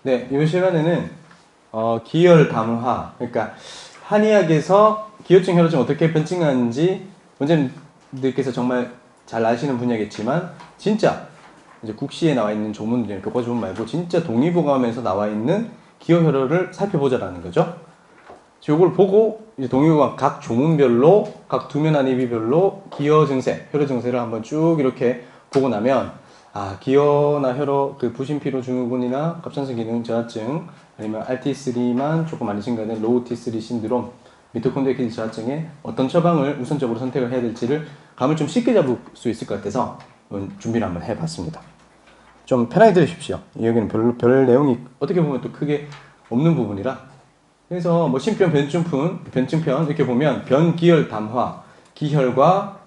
네, 이 시간에는 기혈 담화, 그러니까 한의학에서 기혈증, 혈증 어떻게 변증하는지 원장님들께서 정말 잘 아시는 분야겠지만 진짜 이제 국시에 나와 있는 조문들, 교과 조문 말고 진짜 동의보감에서 나와 있는 기혈혈을 살펴보자라는 거죠. 요걸 보고 이제 동의보감 각 조문별로 각 두면 안입이별로 기여 증세, 혈여 증세를 한번 쭉 이렇게 보고 나면 기여나 혈어 그 부신 피로 증후군이나 갑상선 기능 저하증 아니면 RT3만 조금 많이 증가된 로우 T3 신드롬 미토콘드리아 기능 저하증에 어떤 처방을 우선적으로 선택을 해야 될지를 감을 좀 쉽게 잡을 수 있을 것 같아서 준비를 한번 해봤습니다. 좀 편하게 들으십시오. 여기는 별 내용이 어떻게 보면 또 크게 없는 부분이라. 그래서 뭐 신편, 변증편 이렇게 보면 변, 기혈, 담화, 기혈과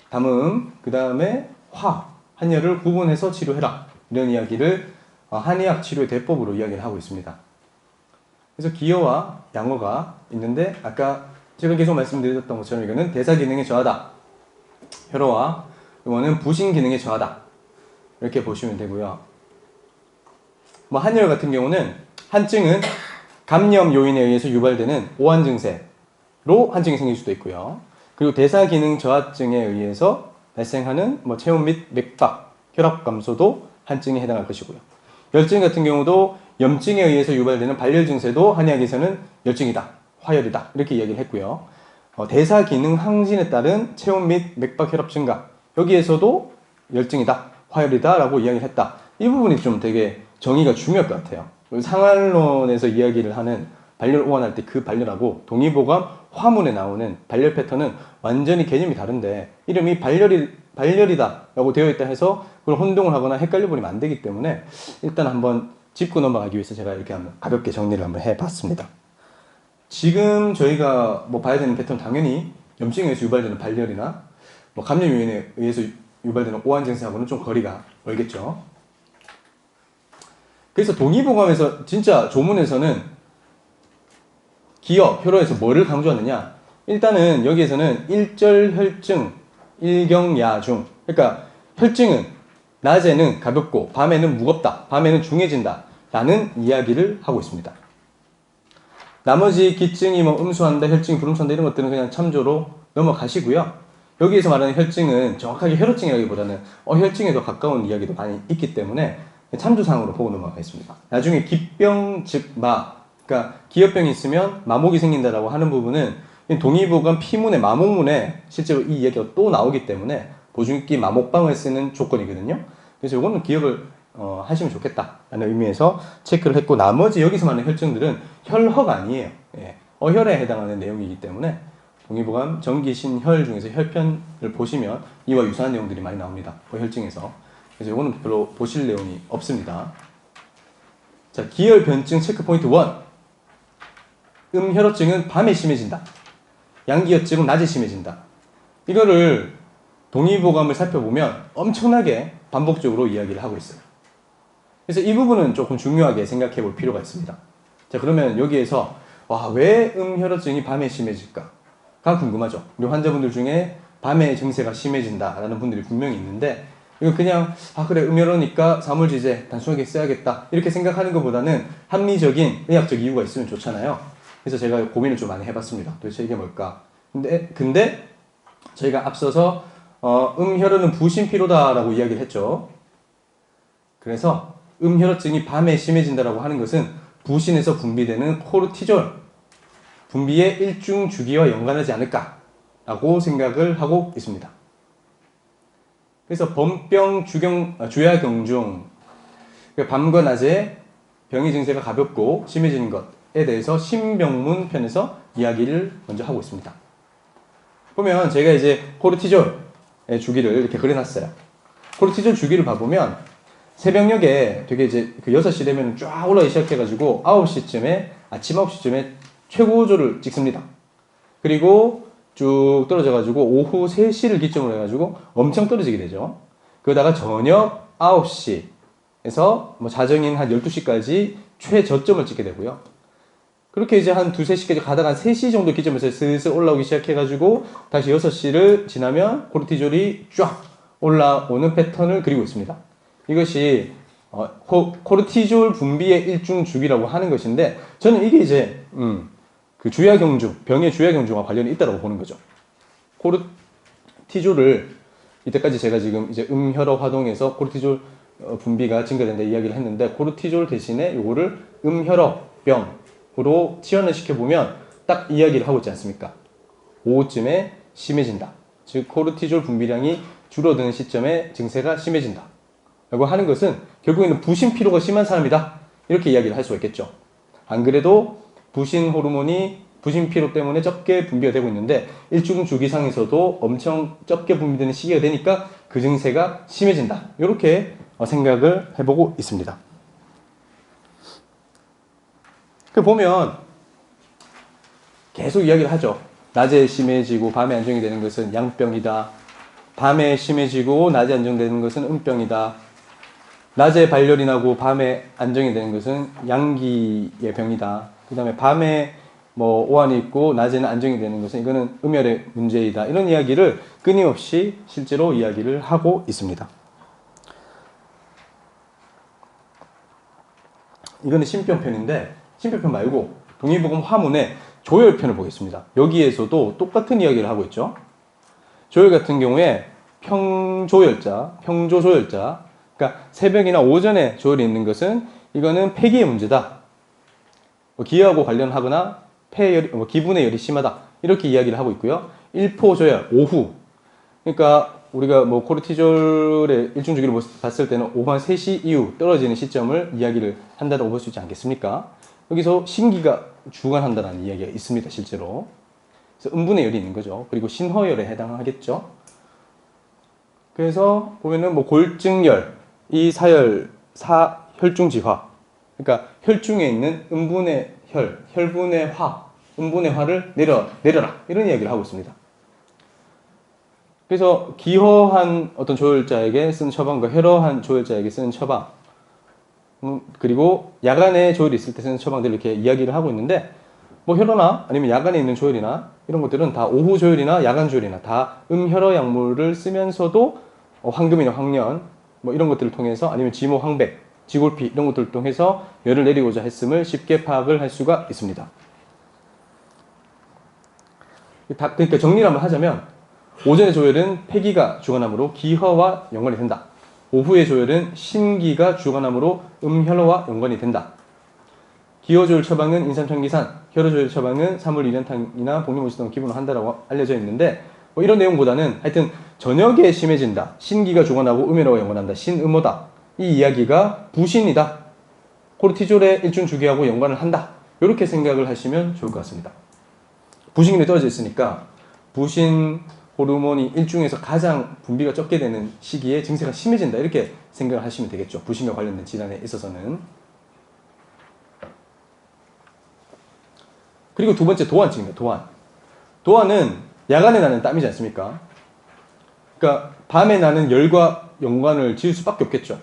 담음, 그 다음에 화, 한혈을 구분해서 치료해라. 이런 이야기를 한의학 치료의 대법으로 이야기를 하고 있습니다. 그래서 기여와 양어가 있는데 아까 제가 계속 말씀드렸던 것처럼 이거는 대사 기능에 저하다. 혈어와 이거는 부신 기능에 저하다. 이렇게 보시면 되고요. 뭐 한혈 같은 경우는 한증은 감염 요인에 의해서 유발되는 오한 증세로 한증이 생길 수도 있고요. 그리고 대사 기능 저하증에 의해서 발생하는 뭐 체온 및 맥박, 혈압 감소도 한증에 해당할 것이고요. 열증 같은 경우도 염증에 의해서 유발되는 발열 증세도 한의학에서는 열증이다, 화열이다 이렇게 이야기를 했고요. 대사 기능 항진에 따른 체온 및 맥박, 혈압 증가 여기에서도 열증이다, 화열이다 라고 이야기를 했다. 이 부분이 좀 되게 정의가 중요할 것 같아요. 상한론에서 이야기를 하는 발열 오한할 때 그 발열하고 동의보감 화문에 나오는 발열 패턴은 완전히 개념이 다른데 이름이 발열이다 라고 되어 있다 해서 그걸 혼동을 하거나 헷갈려 버리면 안 되기 때문에 일단 한번 짚고 넘어가기 위해서 제가 이렇게 한번 가볍게 정리를 한번 해봤습니다. 지금 저희가 뭐 봐야 되는 패턴 당연히 염증에 의해서 유발되는 발열이나 뭐 감염 요인에 의해서 유발되는 오한 증세하고는 좀 거리가 멀겠죠. 그래서 동의보감에서 진짜 조문에서는 기여, 혈어에서 뭐를 강조하느냐? 일단은 여기에서는 일절혈증, 일경야중. 그러니까 혈증은 낮에는 가볍고 밤에는 무겁다. 밤에는 중해진다. 라는 이야기를 하고 있습니다. 나머지 기증이 뭐 음수한다, 혈증이 불음수한다 이런 것들은 그냥 참조로 넘어가시고요. 여기에서 말하는 혈증은 정확하게 혈어증이라기보다는 혈증에 더 가까운 이야기도 많이 있기 때문에 참조상으로 보고 넘어가겠습니다. 나중에 기병 즉 그러니까 기혈병이 있으면 마목이 생긴다라고 하는 부분은 동의보감 피문에 마목문에 실제로 이 이야기가 또 나오기 때문에 보증기 마목방을 쓰는 조건이거든요. 그래서 이거는 기억을 하시면 좋겠다라는 의미에서 체크를 했고 나머지 여기서 말하는 혈증들은 혈허가 아니에요. 예, 어혈에 해당하는 내용이기 때문에 동의보감 전기신혈 중에서 혈편을 보시면 이와 유사한 내용들이 많이 나옵니다. 혈증에서. 그래서 이거는 별로 보실 내용이 없습니다. 자, 기혈 변증 체크 포인트 1. 음혈어증은 밤에 심해진다. 양기혈증은 낮에 심해진다. 이거를 동의보감을 살펴보면 엄청나게 반복적으로 이야기를 하고 있어요. 그래서 이 부분은 조금 중요하게 생각해 볼 필요가 있습니다. 자, 그러면 여기에서 왜 음혈어증이 밤에 심해질까? 가 궁금하죠. 우리 환자분들 중에 밤에 증세가 심해진다라는 분들이 분명히 있는데 이거 그냥 그래 음혈어니까 사물지제 단순하게 써야겠다 이렇게 생각하는 것보다는 합리적인 의학적 이유가 있으면 좋잖아요. 그래서 제가 고민을 좀 많이 해봤습니다. 도대체 이게 뭘까? 근데 저희가 앞서서 음혈어는 부신피로다라고 이야기를 했죠. 그래서 음혈어증이 밤에 심해진다라고 하는 것은 부신에서 분비되는 코르티졸 분비의 일중 주기와 연관하지 않을까라고 생각을 하고 있습니다. 그래서 범병 주야경 중 밤과 낮에 병의 증세가 가볍고 심해지는 것에 대해서 신병문 편에서 이야기를 먼저 하고 있습니다. 보면 제가 이제 코르티졸의 주기를 이렇게 그려놨어요. 코르티졸 주기를 봐보면 새벽녘에 되게 이제 그 6시 되면 쫙 올라가기 시작해가지고 9시쯤에 아침 9시쯤에 최고조를 찍습니다. 그리고 쭉 떨어져가지고 오후 3시를 기점으로 해가지고 엄청 떨어지게 되죠. 그러다가 저녁 9시에서 뭐 자정인 한 12시까지 최저점을 찍게 되고요. 그렇게 이제 한 2, 3시까지 가다가 한 3시 정도 기점에서 슬슬 올라오기 시작해가지고 다시 6시를 지나면 코르티졸이 쫙 올라오는 패턴을 그리고 있습니다. 이것이 코르티졸 분비의 일중 주기라고 하는 것인데 저는 이게 이제 그 주야경주, 병의 주야경주와 관련이 있다고 보는 거죠. 코르티졸을 이때까지 제가 지금 이제 음혈어 화동에서 코르티졸 분비가 증가된다 이야기를 했는데 코르티졸 대신에 요거를 음혈어 병으로 치환을 시켜보면 딱 이야기를 하고 있지 않습니까? 오후쯤에 심해진다. 즉 코르티졸 분비량이 줄어드는 시점에 증세가 심해진다 라고 하는 것은 결국에는 부신 피로가 심한 사람이다 이렇게 이야기를 할 수가 있겠죠. 안 그래도 부신 호르몬이 부신 피로 때문에 적게 분비가 되고 있는데 일중 주기상에서도 엄청 적게 분비되는 시기가 되니까 그 증세가 심해진다 이렇게 생각을 해보고 있습니다. 그 보면 계속 이야기를 하죠. 낮에 심해지고 밤에 안정이 되는 것은 양병이다. 밤에 심해지고 낮에 안정되는 것은 음병이다. 낮에 발열이 나고 밤에 안정이 되는 것은 양기의 병이다. 그 다음에 밤에 뭐 오한이 있고 낮에는 안정이 되는 것은 이거는 음혈의 문제이다. 이런 이야기를 끊임없이 실제로 이야기를 하고 있습니다. 이거는 신병편인데 신병편 말고 동의보금 화문에 조혈편을 보겠습니다. 여기에서도 똑같은 이야기를 하고 있죠. 조혈 같은 경우에 평조혈자, 평조조혈자, 그러니까 새벽이나 오전에 조혈이 있는 것은 이거는 폐기의 문제다. 기하고 관련하거나 폐열, 기분의 열이 심하다. 이렇게 이야기를 하고 있고요. 일포조혈, 오후. 그러니까 우리가 뭐 코르티졸의 일중 주기를 봤을 때는 오후 한 3시 이후 떨어지는 시점을 이야기를 한다고 볼 수 있지 않겠습니까? 여기서 신기가 주관한다는 이야기가 있습니다, 실제로. 그래서 음분의 열이 있는 거죠. 그리고 신허열에 해당하겠죠. 그래서 보면은 뭐 골증열, 이 사열, 혈중지화. 그러니까 혈중에 있는 음분의 혈분의 화, 음분의 화를 내려라. 이런 이야기를 하고 있습니다. 그래서 기허한 어떤 조혈자에게 쓰는 처방과 혈허한 조혈자에게 쓰는 처방, 그리고 야간에 조혈이 있을 때 쓰는 처방들 이렇게 이야기를 하고 있는데 뭐 혈허나 아니면 야간에 있는 조혈이나 이런 것들은 다 오후 조혈이나 야간 조혈이나 다 음혈허 약물을 쓰면서도 황금이나 황련 뭐 이런 것들을 통해서 아니면 지모 황백, 지골피 이런 것들을 통해서 열을 내리고자 했음을 쉽게 파악을 할 수가 있습니다. 그러니까 정리를 한번 하자면 오전의 조혈은 폐기가 주관하므로 기허와 연관이 된다. 오후의 조혈은 신기가 주관하므로 음혈허와 연관이 된다. 기허조혈 처방은 인삼청기산, 혈허조혈 처방은 사물이련탕이나 복리무시동 기본으로 한다라고 알려져 있는데 뭐 이런 내용보다는 하여튼 저녁에 심해진다. 신기가 주관하고 음혈허와 연관한다. 신음호다. 이 이야기가 부신이다. 코르티졸의 일중 주기하고 연관을 한다. 이렇게 생각을 하시면 좋을 것 같습니다. 부신기능이 떨어져 있으니까 부신 호르몬이 일중에서 가장 분비가 적게 되는 시기에 증세가 심해진다. 이렇게 생각을 하시면 되겠죠. 부신과 관련된 질환에 있어서는. 그리고 두 번째 도안증입니다. 도안은 야간에 나는 땀이지 않습니까? 그러니까 밤에 나는 열과 연관을 지을 수밖에 없겠죠.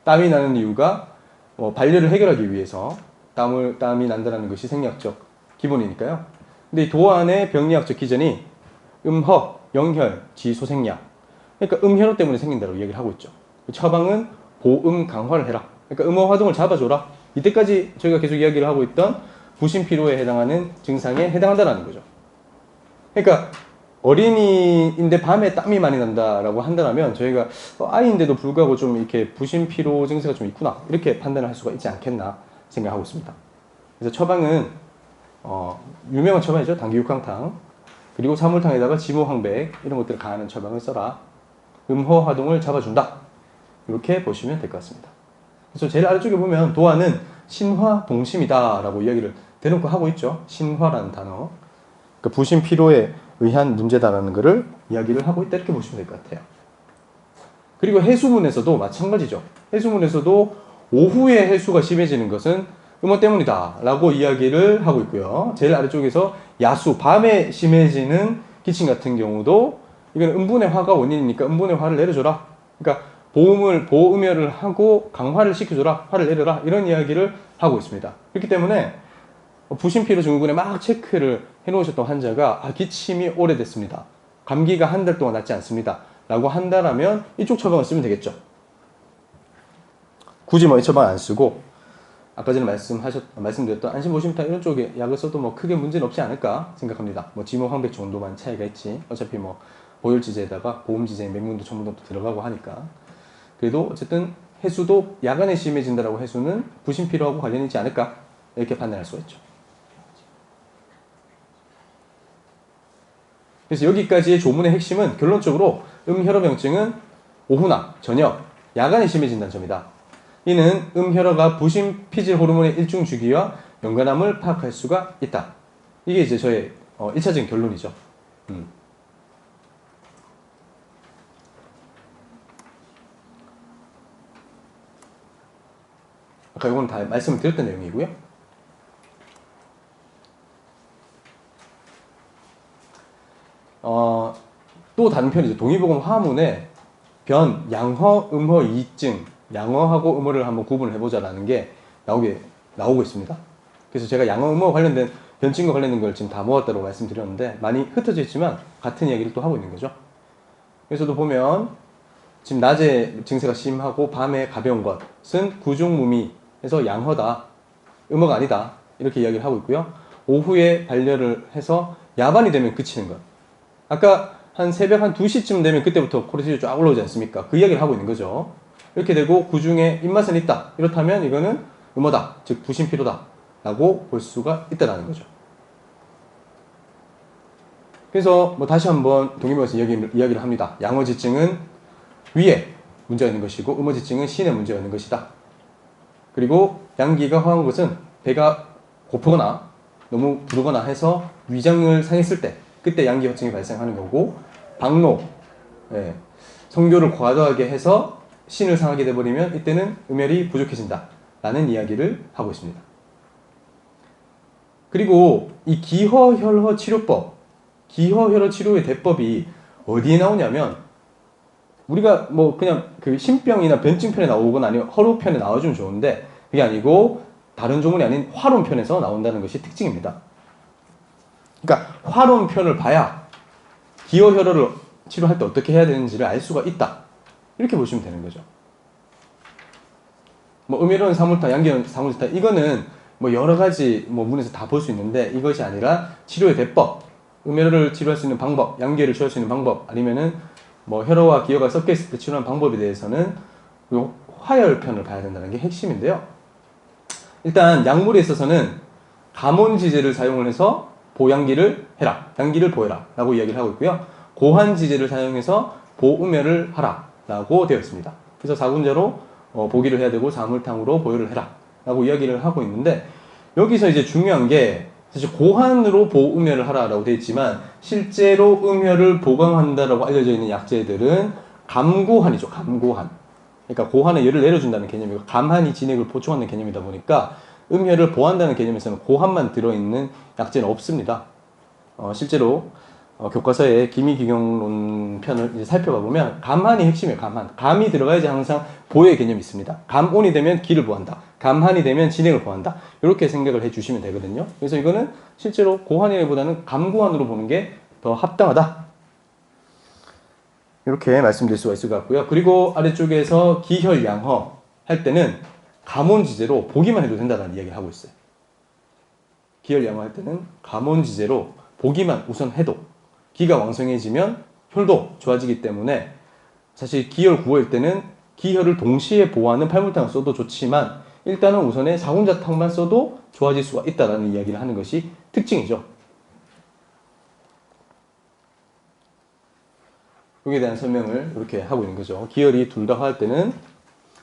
땀이 나는 이유가 발열을 해결하기 위해서 땀이 난다는 것이 생리학적 기본이니까요. 근데 이 도안의 병리학적 기전이 음허, 영혈, 지소생약. 그러니까 음혈허 때문에 생긴다고 얘기를 하고 있죠. 처방은 보음 강화를 해라. 그러니까 음허 화동을 잡아줘라. 이때까지 저희가 계속 이야기를 하고 있던 부신피로에 해당하는 증상에 해당한다는 거죠. 그러니까 어린이인데 밤에 땀이 많이 난다라고 한다면 저희가 아이인데도 불구하고 좀 이렇게 부신피로 증세가 좀 있구나 이렇게 판단을 할 수가 있지 않겠나 생각하고 있습니다. 그래서 처방은 유명한 처방이죠. 당기육황탕 그리고 사물탕에다가 지모황백 이런 것들을 가하는 처방을 써라. 음허 화동을 잡아준다. 이렇게 보시면 될 것 같습니다. 그래서 제일 아래쪽에 보면 도안은 신화 동심이다 라고 이야기를 대놓고 하고 있죠. 신화라는 단어. 그러니까 부신 피로에 의한 문제다라는 것을 이야기를 하고 있다 이렇게 보시면 될 것 같아요. 그리고 해수문에서도 마찬가지죠. 해수문에서도 오후에 해수가 심해지는 것은 음허 때문이다 라고 이야기를 하고 있고요. 제일 아래쪽에서 야수, 밤에 심해지는 기침 같은 경우도 이건 음분의 화가 원인이니까 음분의 화를 내려줘라. 그러니까 보음혈을 하고 강화를 시켜줘라. 화를 내려라. 이런 이야기를 하고 있습니다. 그렇기 때문에 부신피로 증후군에 막 체크를 해놓으셨던 환자가 기침이 오래됐습니다. 감기가 한 달 동안 낫지 않습니다. 라고 한다라면 이쪽 처방을 쓰면 되겠죠. 굳이 뭐 이 처방 안 쓰고 아까 전에 말씀드렸던 안심보심탕 이런 쪽에 약을 써도 뭐 크게 문제는 없지 않을까 생각합니다. 뭐 지모 황백 정도만 차이가 있지. 어차피 뭐 보혈지제에다가 보험지제 맹문도 첨문도 들어가고 하니까. 그래도 어쨌든 해수도 야간에 심해진다라고 해수는 부신피로하고 관련이 있지 않을까 이렇게 판단할 수가 있죠. 그래서 여기까지의 조문의 핵심은 결론적으로 음혈어병증은 오후나 저녁, 야간에 심해진다는 점이다. 이는 음혈어가 부신피질 호르몬의 일중 주기와 연관함을 파악할 수가 있다. 이게 이제 저의 1차적인 결론이죠. 아까 이건 다 말씀을 드렸던 내용이고요. 또 다른 편이죠. 동의보감 화문에 변, 양허, 음허, 이증, 양허하고 음허를 한번 구분을 해보자라는 게 나오고 있습니다. 그래서 제가 양허, 음허 관련된 변증과 관련된 걸 지금 다 모았다고 말씀드렸는데 많이 흩어져 있지만 같은 이야기를 또 하고 있는 거죠. 그래서도 보면 지금 낮에 증세가 심하고 밤에 가벼운 것은 구중무미해서 양허다, 음허가 아니다 이렇게 이야기를 하고 있고요. 오후에 반려를 해서 야반이 되면 그치는 것. 아까 한 새벽 한 2시쯤 되면 그때부터 코르티졸이 쫙 올라오지 않습니까? 그 이야기를 하고 있는 거죠. 이렇게 되고 구중에 입맛은 있다. 이렇다면 이거는 음허다. 즉 부신피로다. 라고 볼 수가 있다는 거죠. 그래서 뭐 다시 한번 동의보에서 이야기를 합니다. 양허지증은 위에 문제가 있는 것이고 음허지증은 신에 문제가 있는 것이다. 그리고 양기가 허한 것은 배가 고프거나 너무 부르거나 해서 위장을 상했을 때 그때 양기 허증이 발생하는 거고 박노, 성교를 과도하게 해서 신을 상하게 돼버리면 이때는 음혈이 부족해진다 라는 이야기를 하고 있습니다. 그리고 이 기허혈허 치료법, 기허혈허 치료의 대법이 어디에 나오냐면 우리가 뭐 그냥 그 신병이나 변증편에 나오거나 아니면 허로편에 나와주면 좋은데 그게 아니고 다른 조문이 아닌 화론편에서 나온다는 것이 특징입니다. 그러니까 화론편을 봐야 기허혈허를 치료할 때 어떻게 해야 되는지를 알 수가 있다. 이렇게 보시면 되는 거죠. 뭐 음혈은 사물타, 양기는 사물타 이거는 뭐 여러 가지 뭐 문에서 다 볼 수 있는데 이것이 아니라 치료의 대법, 음혈을 치료할 수 있는 방법, 양기를 치료할 수 있는 방법 아니면은 뭐 혈어와 기허가 섞여 있을 때 치료하는 방법에 대해서는 요 화열편을 봐야 된다는 게 핵심인데요. 일단 약물에 있어서는 가몬지제를 사용을 해서 보양기를 해라, 양기를 보해라 라고 이야기를 하고 있고요. 고한지제를 사용해서 보음혈을 하라 라고 되어 있습니다. 그래서 4군자로 보기를 해야 되고 사물탕으로 보혈을 해라 라고 이야기를 하고 있는데 여기서 이제 중요한 게 사실 고한으로 보음혈을 하라 라고 되어 있지만 실제로 음혈을 보강한다라고 알려져 있는 약재들은 감고한이죠. 감고한. 그러니까 고한에 열을 내려준다는 개념이고 감한이 진액을 보충하는 개념이다 보니까 음혈을 보한다는 개념에서는 고한만 들어있는 약재는 없습니다. 실제로 교과서의 기미기경론 편을 이제 살펴봐 보면 감한이 핵심이에요. 감한. 감이 들어가야지 항상 보의 개념이 있습니다. 감온이 되면 기를 보한다. 감한이 되면 진액을 보한다. 이렇게 생각을 해주시면 되거든요. 그래서 이거는 실제로 고한이보다는 감고한으로 보는 게 더 합당하다. 이렇게 말씀드릴 수가 있을 것 같고요. 그리고 아래쪽에서 기혈양허 할 때는 감온지제로 보기만 해도 된다는 이야기를 하고 있어요. 기혈양허 할 때는 감온지제로 보기만 우선 해도 기가 왕성해지면 혈도 좋아지기 때문에 사실 기혈 구호일 때는 기혈을 동시에 보호하는 팔물탕을 써도 좋지만 일단은 우선에 사군자탕만 써도 좋아질 수가 있다는 이야기를 하는 것이 특징이죠. 여기에 대한 설명을 이렇게 하고 있는 거죠. 기혈이 둘 다 화할 때는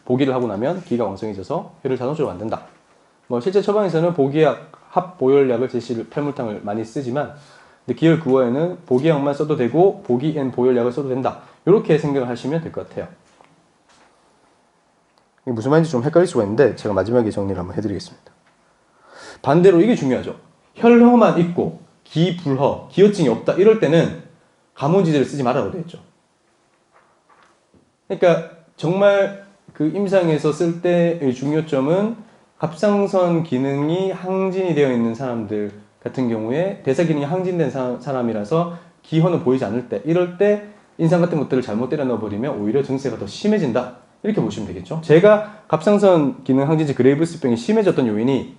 보기를 하고 나면 기가 왕성해져서 혈을 자동적으로 만든다. 뭐 실제 처방에서는 보기약, 합보혈약을 제시를 팔물탕을 많이 쓰지만 근데 기혈 구호에는 보기약만 써도 되고 보기엔 보혈약을 써도 된다. 이렇게 생각을 하시면 될 것 같아요. 이게 무슨 말인지 좀 헷갈릴 수가 있는데 제가 마지막에 정리를 한번 해드리겠습니다. 반대로 이게 중요하죠. 혈허만 있고 기불허, 기혈증이 없다 이럴 때는 가몬지제를 쓰지 말라고 되어 있죠. 그러니까 정말 그 임상에서 쓸 때의 중요점은 갑상선 기능이 항진이 되어 있는 사람들 같은 경우에 대사 기능이 항진된 사람이라서 기허는 보이지 않을 때 이럴 때 인상 같은 것들을 잘못 때려 넣어버리면 오히려 증세가 더 심해진다 이렇게 보시면 되겠죠. 제가 갑상선 기능 항진제 그레이브스병이 심해졌던 요인이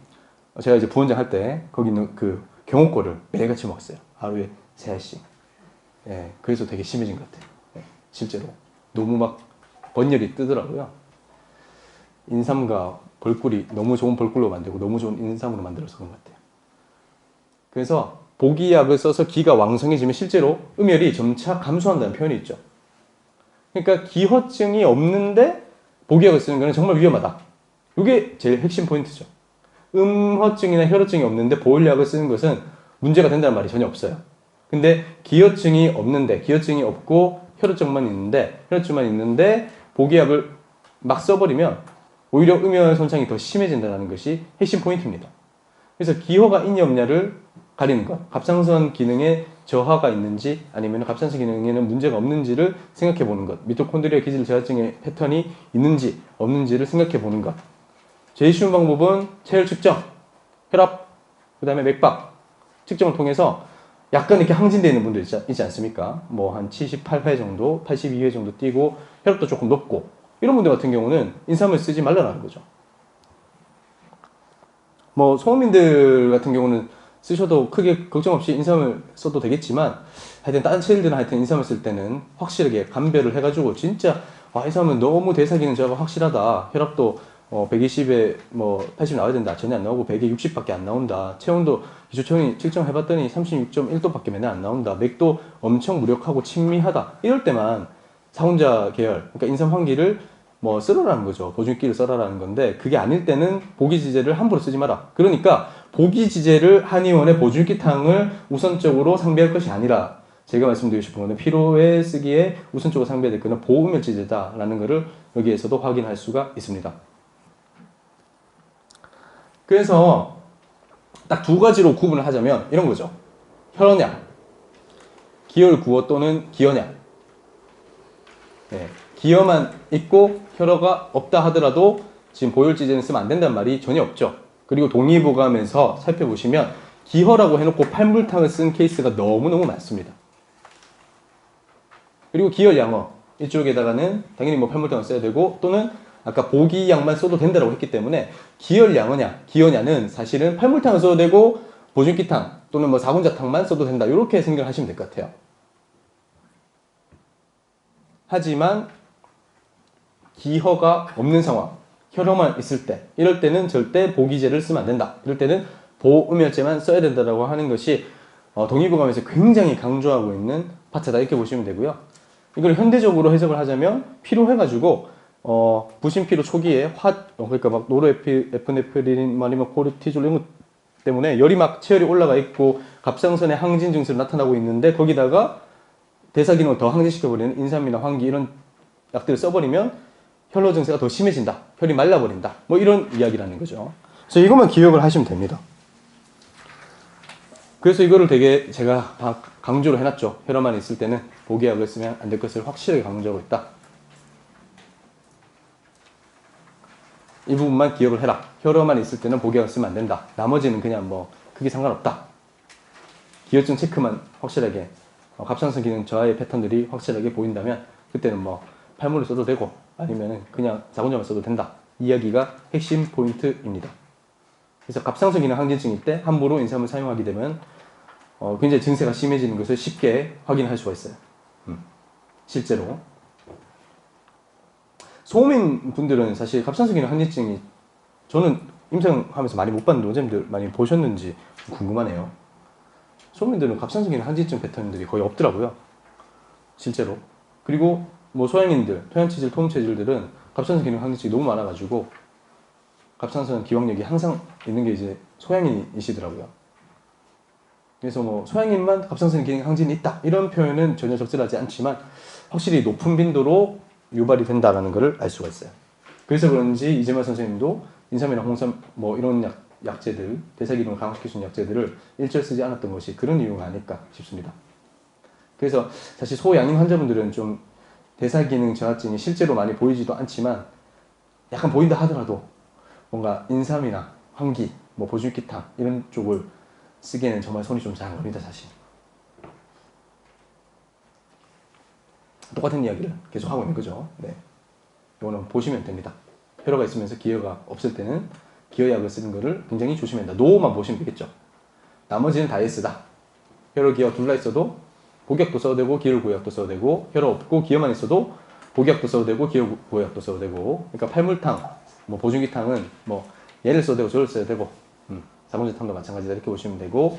제가 이제 부원장 할 때 거기 있는 그 경호과를 매일같이 먹었어요. 하루에 3알씩. 예, 그래서 되게 심해진 것 같아요. 예, 실제로. 너무 막 번열이 뜨더라고요. 인삼과 벌꿀이 너무 좋은 벌꿀로 만들고 너무 좋은 인삼으로 만들어서 그런 것 같아요. 그래서 보기약을 써서 기가 왕성해지면 실제로 음혈이 점차 감소한다는 표현이 있죠. 그러니까 기허증이 없는데 보기약을 쓰는 거는 정말 위험하다. 이게 제일 핵심 포인트죠. 음허증이나 혈허증이 없는데 보혈약을 쓰는 것은 문제가 된다는 말이 전혀 없어요. 근데 기허증이 없는데, 기허증이 없고 혈허증만 있는데 보기약을 막 써버리면 오히려 음혈 손상이 더 심해진다는 것이 핵심 포인트입니다. 그래서 기허가 있냐 없냐를 가리는 것, 갑상선 기능에 저하가 있는지 아니면 갑상선 기능에는 문제가 없는지를 생각해 보는 것, 미토콘드리아 기질 저하증의 패턴이 있는지 없는지를 생각해 보는 것. 제일 쉬운 방법은 체열 측정, 혈압, 그 다음에 맥박 측정을 통해서 약간 이렇게 항진되어 있는 분들 있지 않습니까? 뭐 한 78회 정도, 82회 정도 뛰고 혈압도 조금 높고 이런 분들 같은 경우는 인삼을 쓰지 말라는 거죠. 뭐 소음인들 같은 경우는 쓰셔도 크게 걱정 없이 인삼을 써도 되겠지만 하여튼 다른 체질들은 하여튼 인삼을 쓸 때는 확실하게 감별을 해가지고 진짜 인삼은 너무 대사기능 저하가 확실하다. 혈압도 120에 뭐 80 나와야 된다. 전혀 안 나오고 100에 60밖에 안 나온다. 체온도 기초체온이 측정해봤더니 36.1도밖에 맨날 안 나온다. 맥도 엄청 무력하고 친미하다. 이럴 때만 사혼자 계열, 그러니까 인삼 환기를 뭐 쓰라라는 거죠. 보증기를 써라라는 건데 그게 아닐 때는 보기지제를 함부로 쓰지 마라. 그러니까 보기지제를 한의원의 보증기탕을 우선적으로 상비할 것이 아니라 제가 말씀드리고 싶은 거는 피로에 쓰기에 우선적으로 상비해야 될 거는 보음혈지제다라는 것을 여기에서도 확인할 수가 있습니다. 그래서 딱 두 가지로 구분을 하자면 이런 거죠. 혈흔약, 기혈구어 또는 기혈약. 네, 기혈만 있고 혈어가 없다 하더라도 지금 보혈지제는 쓰면 안 된다는 말이 전혀 없죠. 그리고 동의보감에서 살펴보시면 기혈라고 해놓고 팔물탕을 쓴 케이스가 너무너무 많습니다. 그리고 기혈양어 이쪽에다가는 당연히 뭐 팔물탕을 써야 되고 또는 아까 보기약만 써도 된다고 했기 때문에 기혈양어냐, 기혈냐는 사실은 팔물탕을 써도 되고 보증기탕 또는 뭐 사군자탕만 써도 된다. 이렇게 생각을 하시면 될 것 같아요. 하지만 기허가 없는 상황, 혈어만 있을 때, 이럴 때는 절대 보기제를 쓰면 안 된다. 이럴 때는 보음혈제만 써야 된다고 하는 것이 동의보감에서 굉장히 강조하고 있는 파트다 이렇게 보시면 되고요. 이걸 현대적으로 해석을 하자면 피로해가지고 부신피로 초기에 그러니까 막 노르에피네프린 아니면 코르티졸 이런 것 때문에 열이 막 체열이 올라가 있고 갑상선에 항진 증세로 나타나고 있는데 거기다가 대사기능을 더 항진시켜버리는 인삼이나 황기 이런 약들을 써버리면 혈로 증세가 더 심해진다. 혈이 말라버린다. 뭐 이런 이야기라는 거죠. 그래서 이것만 기억을 하시면 됩니다. 그래서 이거를 되게 제가 강조를 해놨죠. 혈어만 있을 때는 보기약을 쓰면 안 될 것을 확실하게 강조하고 있다. 이 부분만 기억을 해라. 혈어만 있을 때는 보기약을 쓰면 안 된다. 나머지는 그냥 뭐 크게 상관없다. 기혈증 체크만 확실하게 갑상선 기능 저하의 패턴들이 확실하게 보인다면 그때는 뭐 팔물을 써도 되고 아니면은 그냥 자군자만 써도 된다. 이야기가 핵심 포인트입니다. 그래서 갑상선 기능 항진증일 때 함부로 인삼을 사용하게 되면 굉장히 증세가 심해지는 것을 쉽게 확인할 수가 있어요. 실제로 소음인 분들은 사실 갑상선 기능 항진증이 저는 임상하면서 많이 못 봤는데 원장님들 많이 보셨는지 궁금하네요. 소음인들은 갑상선 기능 항진증 패턴들이 거의 없더라고요. 실제로. 그리고 뭐 소양인들, 토양체질, 토음체질들은 갑상선 기능 항진증이 너무 많아가지고 갑상선 기억력이 항상 있는 게 이제 소양인이시더라고요. 그래서 뭐 소양인만 갑상선 기능 항진이 있다 이런 표현은 전혀 적절하지 않지만 확실히 높은 빈도로 유발이 된다는 것을 알 수가 있어요. 그래서 그런지 이재만 선생님도 인삼이나 홍삼 뭐 이런 약제들, 대사기능을 강화시킬 수 있는 약제들을 일절 쓰지 않았던 것이 그런 이유가 아닐까 싶습니다. 그래서 사실 소양인 환자분들은 좀 대사기능 저하증이 실제로 많이 보이지도 않지만 약간 보인다 하더라도 뭔가 인삼이나 황기, 뭐 보줄기탕 이런 쪽을 쓰기에는 정말 손이 좀 잘 안 갑니다, 사실. 똑같은 이야기를 계속 하고 있는 거죠. 네. 이거는 보시면 됩니다. 혈어가 있으면서 기혈가 없을 때는 기혈약을 쓰는 거를 굉장히 조심해야 된다. 노만 보시면 되겠죠. 나머지는 다 예스다. 혈어 기혈 둘 다 있어도 복약도 써도 되고 기혈 고약도 써도 되고, 혈어 없고 기혈만 있어도 복약도 써도 되고 기혈 고약도 써도 되고, 그러니까 팔물탕, 뭐 보증기탕은 뭐 얘를 써도 되고 저를 써도 되고, 사문제탕도 마찬가지다 이렇게 보시면 되고,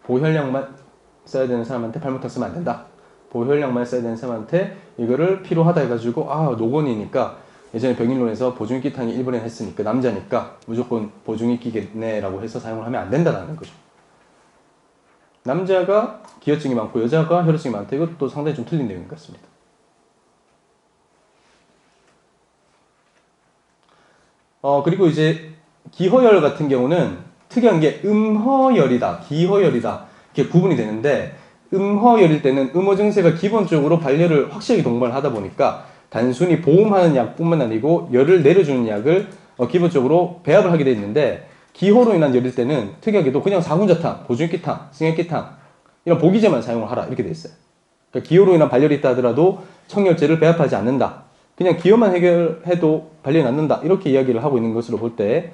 보혈약만 써야 되는 사람한테 팔물탕 쓰면 안 된다. 보혈약만 써야 되는 사람한테 이거를 필요하다 해가지고 노건이니까 예전에 병인론에서 보증기탕이 일본에 했으니까 남자니까 무조건 보증기겠네라고 해서 사용을 하면 안 된다는 거죠. 남자가 기혈증이 많고 여자가 혈증이 많다. 이것도 상당히 좀 틀린 내용인 것 같습니다. 그리고 이제 기허열 같은 경우는 특이한 게 음허열이다, 기허열이다 이렇게 구분이 되는데, 음허열일 때는 음호 증세가 기본적으로 발열을 확실하게 동반을 하다 보니까 단순히 보음하는 약뿐만 아니고 열을 내려주는 약을 기본적으로 배합을 하게 돼 있는데, 기호로 인한 열일 때는 특이하게도 그냥 사군자탕, 보증기탕, 승액기탕 이런 보기제만 사용을 하라 이렇게 돼 있어요. 그러니까 기호로 인한 발열이 있다 하더라도 청열제를 배합하지 않는다. 그냥 기호만 해결해도 발열이 낫는다. 이렇게 이야기를 하고 있는 것으로 볼 때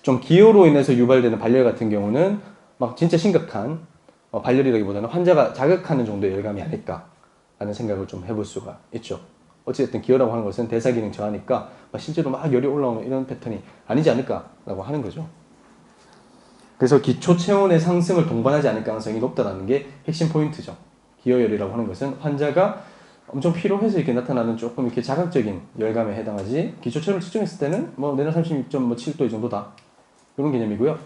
좀 기호로 인해서 유발되는 발열 같은 경우는 막 진짜 심각한 발열이라기보다는 환자가 자극하는 정도의 열감이 아닐까라는 생각을 좀 해볼 수가 있죠. 어찌됐든 기호라고 하는 것은 대사기능 저하니까 실제로 막 열이 올라오는 이런 패턴이 아니지 않을까라고 하는 거죠. 그래서 기초 체온의 상승을 동반하지 않을 가능성이 높다는 게 핵심 포인트죠. 기호열이라고 하는 것은 환자가 엄청 피로해서 이렇게 나타나는 조금 이렇게 자극적인 열감에 해당하지, 기초 체온을 측정했을 때는 뭐 내나 36.7도 이 정도다. 이런 개념이고요.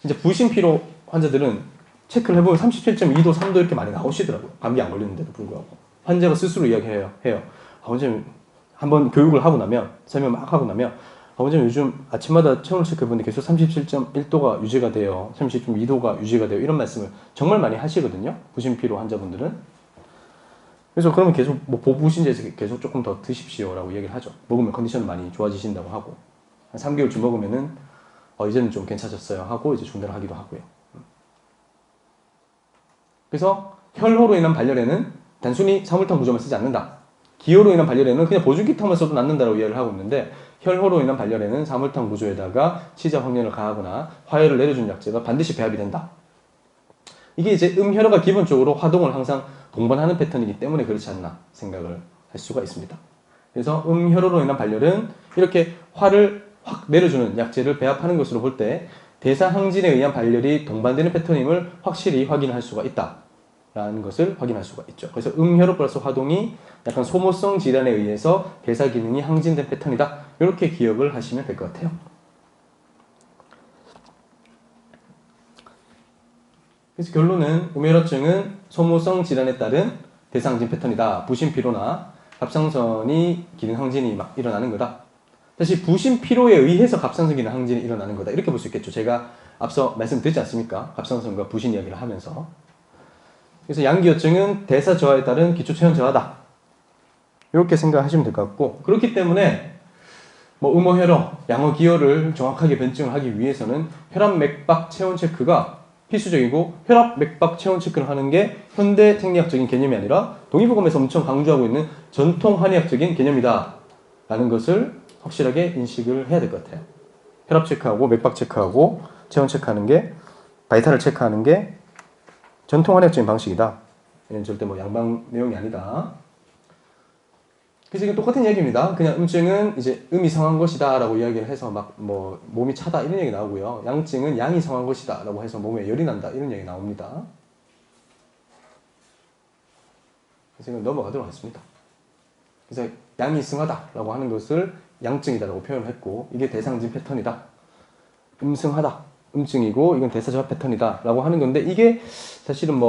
진짜 부신 피로 환자들은 체크를 해보면 37.2도, 3도 이렇게 많이 나오시더라고요. 감기 안 걸리는데도 불구하고. 환자가 스스로 이야기해요. 원장님, 한번 교육을 하고 나면, 설명 막 하고 나면, 원장님 요즘 아침마다 체온을 체크해보는데 계속 37.1도가 유지가 돼요. 37.2도가 유지가 돼요. 이런 말씀을 정말 많이 하시거든요. 부신피로 환자분들은. 그래서 그러면 계속 보부신제에서 계속 조금 더 드십시오라고 얘기를 하죠. 먹으면 컨디션이 많이 좋아지신다고 하고. 한 3개월쯤 먹으면은 이제는 좀 괜찮아졌어요 하고 이제 중단을 하기도 하고요. 그래서 혈호로 인한 발열에는 단순히 사물탕 구조만 쓰지 않는다. 기호로 인한 발열에는 그냥 보증기탕만 써도 낫는다라고 이야기를 하고 있는데, 혈호로 인한 발열에는 사물탕 구조에다가 치자 확연을 가하거나 화열을 내려준 약제가 반드시 배합이 된다. 이게 이제 음혈호가 기본적으로 화동을 항상 동반하는 패턴이기 때문에 그렇지 않나 생각을 할 수가 있습니다. 그래서 음혈호로 인한 발열은 이렇게 화를 확 내려주는 약제를 배합하는 것으로 볼 때 대사항진에 의한 발열이 동반되는 패턴임을 확실히 확인할 수가 있다라는 것을 확인할 수가 있죠. 그래서 음혈호 플러스 화동이 약간 소모성 질환에 의해서 대사 기능이 항진된 패턴이다. 이렇게 기억을 하시면 될 것 같아요. 그래서 결론은 음혈호증은 소모성 질환에 따른 대사항진 패턴이다. 부신피로나 갑상선이 기능 항진이 막 일어나는 거다. 사실 부신피로에 의해서 갑상선 기능 항진이 일어나는 거다. 이렇게 볼 수 있겠죠. 제가 앞서 말씀드렸지 않습니까? 갑상선과 부신 이야기를 하면서. 그래서 양기혈증은 대사 저하에 따른 기초 체온 저하다. 이렇게 생각하시면 될 것 같고, 그렇기 때문에 음호혈어, 양호기혈을 정확하게 변증을 하기 위해서는 혈압 맥박 체온 체크가 필수적이고, 혈압 맥박 체온 체크를 하는 게 현대 생리학적인 개념이 아니라 동의보감에서 엄청 강조하고 있는 전통 한의학적인 개념이다 라는 것을 확실하게 인식을 해야 될 것 같아요. 혈압 체크하고 맥박 체크하고 체온 체크하는 게, 바이탈을 체크하는 게 전통 한의학적인 방식이다. 이건 절대 양방 내용이 아니다. 그래서 이게 똑같은 얘기입니다. 그냥 음증은 이제 음이 성한 것이다 라고 이야기를 해서 몸이 차다 이런 얘기 나오고요. 양증은 양이 성한 것이다 라고 해서 몸에 열이 난다 이런 얘기 나옵니다. 그래서 이건 넘어가도록 하겠습니다. 그래서 양이 승하다 라고 하는 것을 양증이다 라고 표현을 했고, 이게 대상진 패턴이다. 음승하다. 음증이고 이건 대사저하 패턴이다 라고 하는 건데, 이게 사실은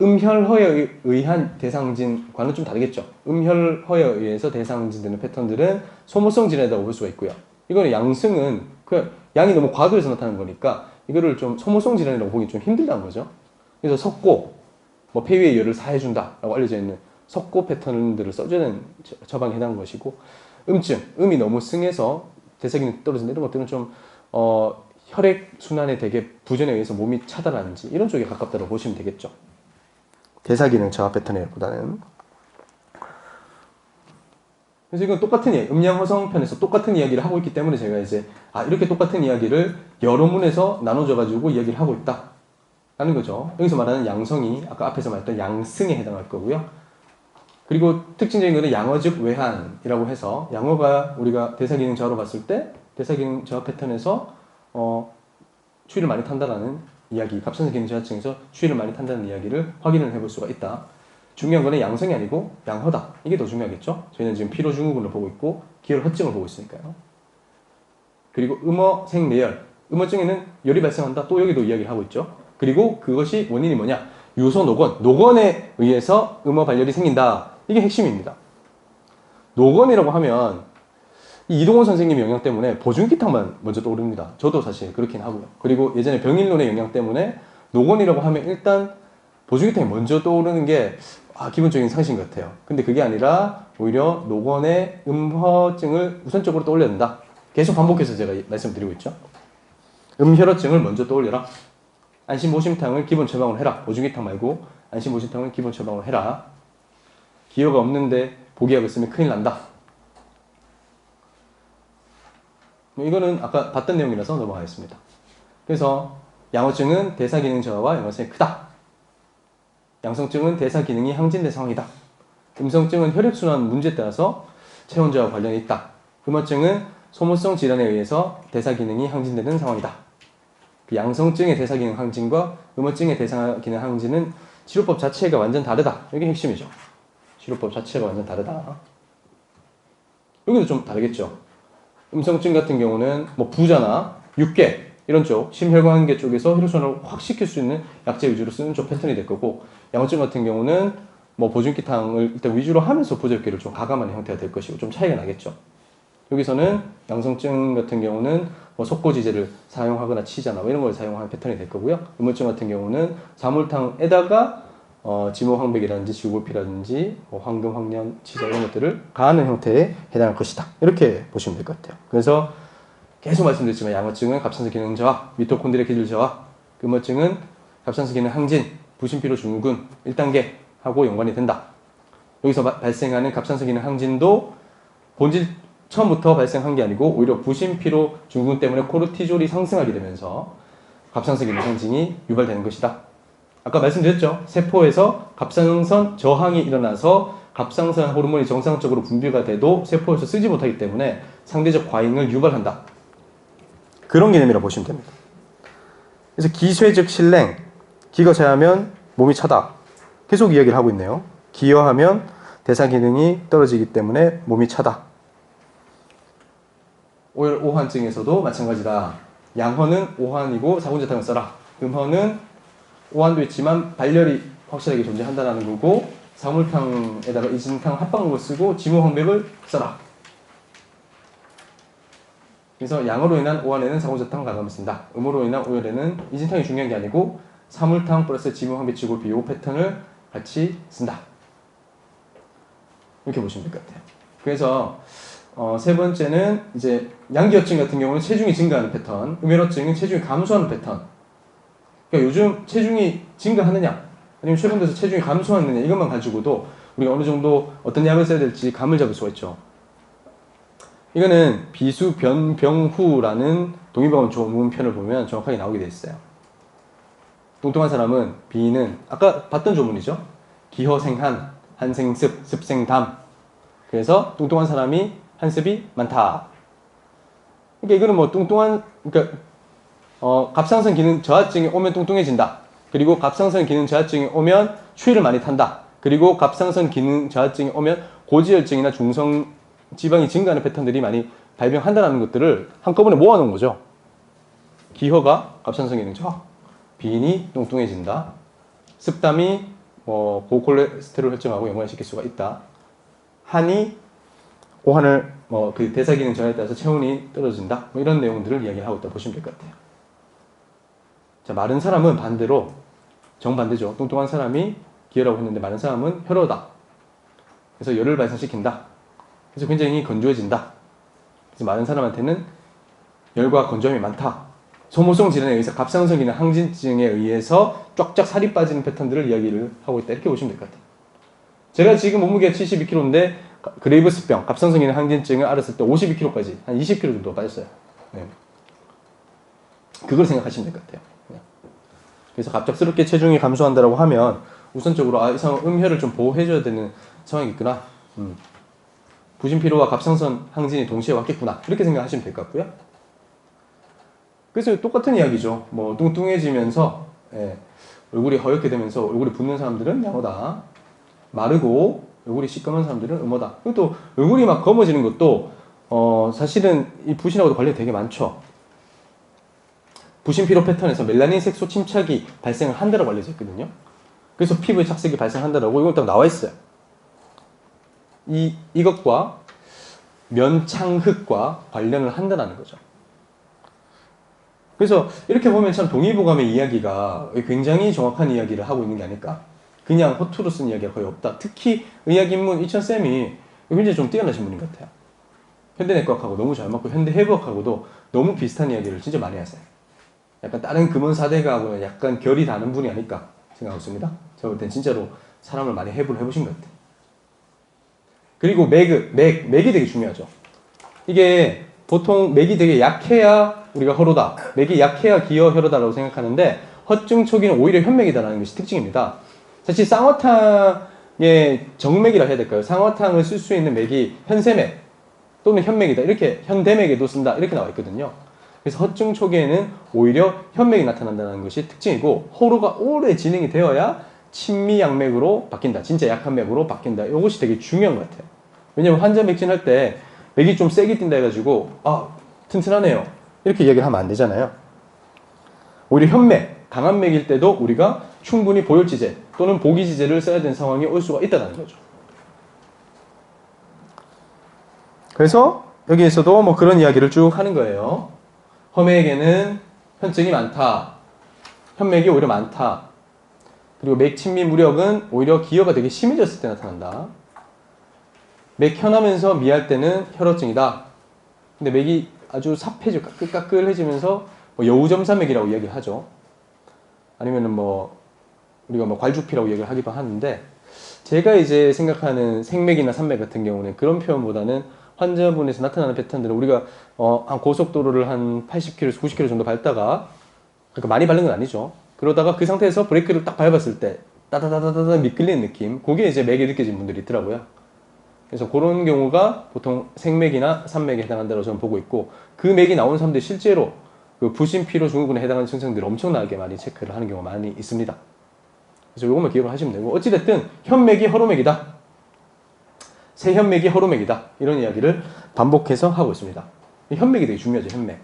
음혈허에 의한 대상진과는 좀 다르겠죠. 음혈허에 의해서 대상진되는 패턴들은 소모성 질환이라고 볼 수가 있고요. 이거는 양승은 양이 너무 과도해서 나타나는 거니까 이거를 좀 소모성 질환이라고 보기 좀 힘들다는 거죠. 그래서 석고, 폐위의 열을 사해준다 라고 알려져 있는 석고 패턴들을 써줘야 되는 처방에 해당하는 것이고, 음증, 음이 너무 승해서 대사기능 떨어진다 이런 것들은 좀 혈액순환에 되게 부전에 의해서 몸이 차단하는지 이런 쪽에 가깝다고 보시면 되겠죠. 대사기능 저하 패턴보다는. 그래서 이건 똑같은 음양허성 편에서 똑같은 이야기를 하고 있기 때문에 제가 이제 이렇게 똑같은 이야기를 여러 문에서 나눠줘 가지고 이야기를 하고 있다 라는 거죠. 여기서 말하는 양성이 아까 앞에서 말했던 양승에 해당할 거고요. 그리고 특징적인 것은 양어즉 외한이라고 해서 양어가 우리가 대사기능 저하로 봤을 때 대사기능 저하 패턴에서 추위를 많이 탄다라는 이야기, 갑상선 기능 저하증에서 추위를 많이 탄다는 이야기를 확인을 해볼 수가 있다. 중요한 거는 양성이 아니고 양허다. 이게 더 중요하겠죠. 저희는 지금 피로증후군을 보고 있고 기혈 허증을 보고 있으니까요. 그리고 음어 생내열, 음어증에는 열이 발생한다. 또 여기도 이야기를 하고 있죠. 그리고 그것이 원인이 뭐냐? 유소 노건, 노건에 의해서 음어 발열이 생긴다. 이게 핵심입니다. 노건이라고 하면 이동원 선생님의 영향 때문에 보증기탕만 먼저 떠오릅니다. 저도 사실 그렇긴 하고요. 그리고 예전에 병일론의 영향 때문에 노건이라고 하면 일단 보증기탕이 먼저 떠오르는 게 기본적인 상식인 것 같아요. 근데 그게 아니라 오히려 노건의 음허증을 우선적으로 떠올려야 된다. 계속 반복해서 제가 말씀드리고 있죠. 음혈허증을 먼저 떠올려라. 안심보심탕을 기본 처방으로 해라. 보증기탕 말고 안심보심탕을 기본 처방으로 해라. 기여가 없는데 보기약을 쓰면 큰일 난다. 이거는 아까 봤던 내용이라서 넘어가겠습니다. 그래서 양어증은 대사기능 저하와 양어성이 크다. 양성증은 대사기능이 항진된 상황이다. 음성증은 혈액순환 문제에 따라서 체온 저하와 관련이 있다. 음어증은 소모성 질환에 의해서 대사기능이 항진되는 상황이다. 그 양성증의 대사기능 항진과 음어증의 대사기능 항진은 치료법 자체가 완전 다르다. 이게 핵심이죠. 치료법 자체가 완전 다르다. 여기도 좀 다르겠죠. 음성증 같은 경우는 부자나 육계 이런 쪽 심혈관계 쪽에서 혈액순환을 확 시킬 수 있는 약제 위주로 쓰는 쪽 패턴이 될 거고, 양어증 같은 경우는 보증기탕을 일단 위주로 하면서 부적기를 좀 가감하는 형태가 될 것이고 좀 차이가 나겠죠. 여기서는 양성증 같은 경우는 속고지제를 사용하거나 치자나 이런 걸 사용하는 패턴이 될 거고요. 음어증 같은 경우는 사물탕에다가 지모황백이라든지 지구골피라든지 황금, 황련, 치자 이런 것들을 가하는 형태에 해당할 것이다. 이렇게 보시면 될 것 같아요. 그래서 계속 말씀드렸지만 양어증은 갑상선 기능 저하, 미토콘드리아 기질 저하, 음어증은 갑상선 기능 항진, 부신피로 증후군 1단계하고 연관이 된다. 여기서 발생하는 갑상선 기능 항진도 본질 처음부터 발생한 게 아니고 오히려 부신피로 증후군 때문에 코르티졸이 상승하게 되면서 갑상선 기능 항진이 유발되는 것이다. 아까 말씀드렸죠. 세포에서 갑상선 저항이 일어나서 갑상선 호르몬이 정상적으로 분비가 돼도 세포에서 쓰지 못하기 때문에 상대적 과잉을 유발한다. 그런 개념이라고 보시면 됩니다. 그래서 기쇠 즉 실냉, 기가 차하면 몸이 차다. 계속 이야기를 하고 있네요. 기여하면 대사 기능이 떨어지기 때문에 몸이 차다. 오한증에서도 마찬가지다. 양허는 오한이고 사군자탕을 써라. 음허는 오한도 있지만 발열이 확실하게 존재한다는 거고, 사물탕에다가 이진탕 합방을 쓰고 지모황백을 써라. 그래서 양으로 인한 오한에는 사군자탕 가감을 쓴다. 음으로 인한 오열에는 이진탕이 중요한 게 아니고 사물탕 플러스 지모황백 지골피 요 패턴을 같이 쓴다. 이렇게 보시면 될 것 같아요. 그래서 세 번째는 이제 양기어증 같은 경우는 체중이 증가하는 패턴, 음혈어증은 체중이 감소하는 패턴. 그러니까 요즘 체중이 증가하느냐 아니면 최근 들어서 체중이 감소하느냐 이것만 가지고도 우리가 어느 정도 어떤 약을 써야 될지 감을 잡을 수가 있죠. 이거는 비수변병후라는 동의보감 조문편을 보면 정확하게 나오게 돼 있어요. 뚱뚱한 사람은 비는 아까 봤던 조문이죠. 기허생한, 한생습, 습생담. 그래서 뚱뚱한 사람이 한습이 많다. 그러니까 이거는 그러니까 갑상선 기능 저하증이 오면 뚱뚱해진다. 그리고 갑상선 기능 저하증이 오면 추위를 많이 탄다. 그리고 갑상선 기능 저하증이 오면 고지혈증이나 중성 지방이 증가하는 패턴들이 많이 발병한다는 것들을 한꺼번에 모아놓은 거죠. 기허가 갑상선 기능 저하, 비인이 뚱뚱해진다. 습담이 고콜레스테롤 혈증하고 연관시킬 수가 있다. 한이 오한을 그 대사 기능 저하에 따라서 체온이 떨어진다. 이런 내용들을 이야기를 하고 있다 보시면 될 것 같아요. 자, 마른 사람은 반대로 정반대죠. 뚱뚱한 사람이 기혈라고 했는데 마른 사람은 혈어다. 그래서 열을 발생시킨다. 그래서 굉장히 건조해진다. 그래서 마른 사람한테는 열과 건조함이 많다. 소모성 질환에 의해서 갑상선 기능 항진증에 의해서 쫙쫙 살이 빠지는 패턴들을 이야기를 하고 있다. 이렇게 보시면 될 것 같아요. 제가 지금 몸무게가 72kg인데 그레이브스병, 갑상선 기능 항진증을 앓았을 때 52kg까지 한 20kg 정도 빠졌어요. 네. 그걸 생각하시면 될 것 같아요. 그래서 갑작스럽게 체중이 감소한다라고 하면 우선적으로 이 상황 음혈을 좀 보호해줘야 되는 상황이구나. 부신피로와 갑상선 항진이 동시에 왔겠구나. 이렇게 생각하시면 될 것 같고요. 그래서 똑같은 이야기죠. 뭐 뚱뚱해지면서 얼굴이 허옇게 되면서 얼굴이 붓는 사람들은 양호다. 마르고 얼굴이 시꺼먼 사람들은 음호다. 그리고 또 얼굴이 막 검어지는 것도 사실은 이 부신하고도 관련이 되게 많죠. 부신피로 패턴에서 멜라닌 색소 침착이 발생을 한다라고 알려져 있거든요. 그래서 피부의 착색이 발생한다라고 이건 딱 나와 있어요. 이것과 면창흑과 관련을 한다는 거죠. 그래서 이렇게 보면 참 동의보감의 이야기가 굉장히 정확한 이야기를 하고 있는 게 아닐까. 그냥 허투루 쓴 이야기가 거의 없다. 특히 의학인문 이천쌤이 굉장히 좀 뛰어나신 분인 것 같아요. 현대내과학하고 너무 잘 맞고 현대해부학하고도 너무 비슷한 이야기를 진짜 많이 하세요. 약간 다른 금원사대가하고는 약간 결이 다른 분이 아닐까 생각하고 있습니다. 제가 볼 땐 진짜로 사람을 많이 해부를 해보신 것 같아요. 그리고 맥이 되게 중요하죠. 이게 보통 맥이 되게 약해야 우리가 혈호다. 맥이 약해야 기어 혈호다라고 생각하는데 허증 초기는 오히려 현맥이다라는 것이 특징입니다. 사실 쌍화탕의 정맥이라 해야 될까요? 쌍화탕을 쓸 수 있는 맥이 현세맥 또는 현맥이다. 이렇게 현대맥에도 쓴다. 이렇게 나와 있거든요. 그래서 허증 초기에는 오히려 현맥이 나타난다는 것이 특징이고 호루가 오래 진행이 되어야 친미양맥으로 바뀐다. 진짜 약한 맥으로 바뀐다. 이것이 되게 중요한 것 같아요. 왜냐면 환자 맥진할 때 맥이 좀 세게 뛴다 해가지고 튼튼하네요. 이렇게 이야기를 하면 안 되잖아요. 오히려 현맥, 강한 맥일 때도 우리가 충분히 보혈지제 또는 보기지제를 써야 되는 상황이 올 수가 있다는 거죠. 그래서 여기에서도 뭐 그런 이야기를 쭉 하는 거예요. 험맥에는 현증이 많다. 현맥이 오히려 많다. 그리고 맥 친미 무력은 오히려 기여가 되게 심해졌을 때 나타난다. 맥 현하면서 미할 때는 혈허증이다. 근데 맥이 아주 삽해져 까끌까끌해지면서 뭐 여우점사맥이라고 이야기를 하죠. 아니면은 뭐 우리가 뭐 괄주피라고 얘기를 하기도 하는데 제가 이제 생각하는 생맥이나 산맥 같은 경우는 그런 표현보다는 환자분에서 나타나는 패턴들은 우리가 한 고속도로를 한 80km, 90km 정도 밟다가 그러니까 많이 밟는 건 아니죠. 그러다가 그 상태에서 브레이크를 딱 밟았을 때 따다다다다다 미끌리는 느낌, 그게 이제 맥이 느껴지는 분들이 있더라고요. 그래서 그런 경우가 보통 생맥이나 산맥에 해당한다고 저는 보고 있고 그 맥이 나온 사람들이 실제로 그 부신피로 증후군에 해당하는 증상들을 엄청나게 많이 체크를 하는 경우가 많이 있습니다. 그래서 이것만 기억을 하시면 되고 어찌됐든 현맥이 허로맥이다. 세현맥이 허로맥이다. 이런 이야기를 반복해서 하고 있습니다. 현맥이 되게 중요하죠. 현맥.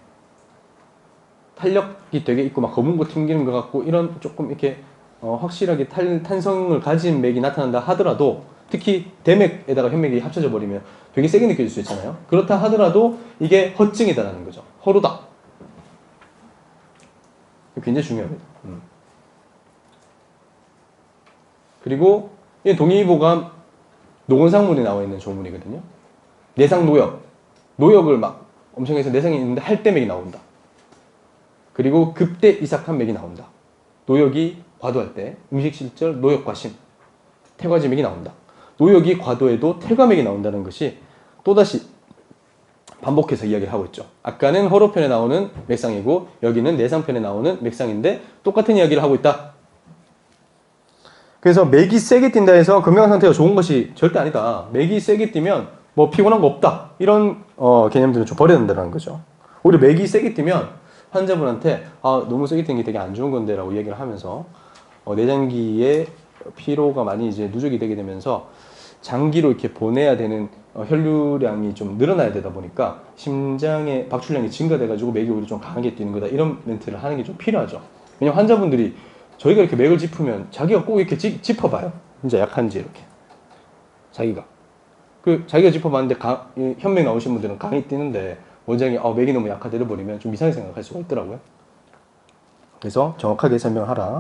탄력이 되게 있고 막 검은 거 튕기는 것 같고 이런 조금 이렇게 확실하게 탄성을 가진 맥이 나타난다 하더라도 특히 대맥에다가 현맥이 합쳐져 버리면 되게 세게 느껴질 수 있잖아요. 그렇다 하더라도 이게 허증이다라는 거죠. 허로다. 굉장히 중요합니다. 그리고 이 동의보감 노건상문에 나와 있는 조문이거든요. 내상 노역. 노역을 막 엄청 해서 내상이 있는데 할때맥이 나온다. 그리고 급대 이삭한 맥이 나온다. 노역이 과도할 때 음식실절, 노역과심, 태과지맥이 나온다. 노역이 과도해도 태과맥이 나온다는 것이 또다시 반복해서 이야기를 하고 있죠. 아까는 허로편에 나오는 맥상이고 여기는 내상편에 나오는 맥상인데 똑같은 이야기를 하고 있다. 그래서 맥이 세게 뛴다 해서 건강 상태가 좋은 것이 절대 아니다. 맥이 세게 뛰면 뭐 피곤한 거 없다. 이런 개념들은 좀 버려야 된다는 거죠. 오히려 맥이 세게 뛰면 환자분한테 너무 세게 뛰는 게 되게 안 좋은 건데 라고 얘기를 하면서 내장기에 피로가 많이 이제 누적이 되게 되면서 장기로 이렇게 보내야 되는 혈류량이 좀 늘어나야 되다 보니까 심장의 박출량이 증가돼가지고 맥이 오히려 좀 강하게 뛰는 거다. 이런 멘트를 하는 게 좀 필요하죠. 왜냐면 환자분들이 저희가 이렇게 맥을 짚으면 자기가 꼭 이렇게 짚어봐요. 진짜 약한지 이렇게. 자기가. 자기가 짚어봤는데 현맥 나오신 분들은 강이 뛰는데 원장이 맥이 너무 약하다 이래버리면 좀 이상하게 생각할 수가 있더라고요. 그래서 정확하게 설명하라.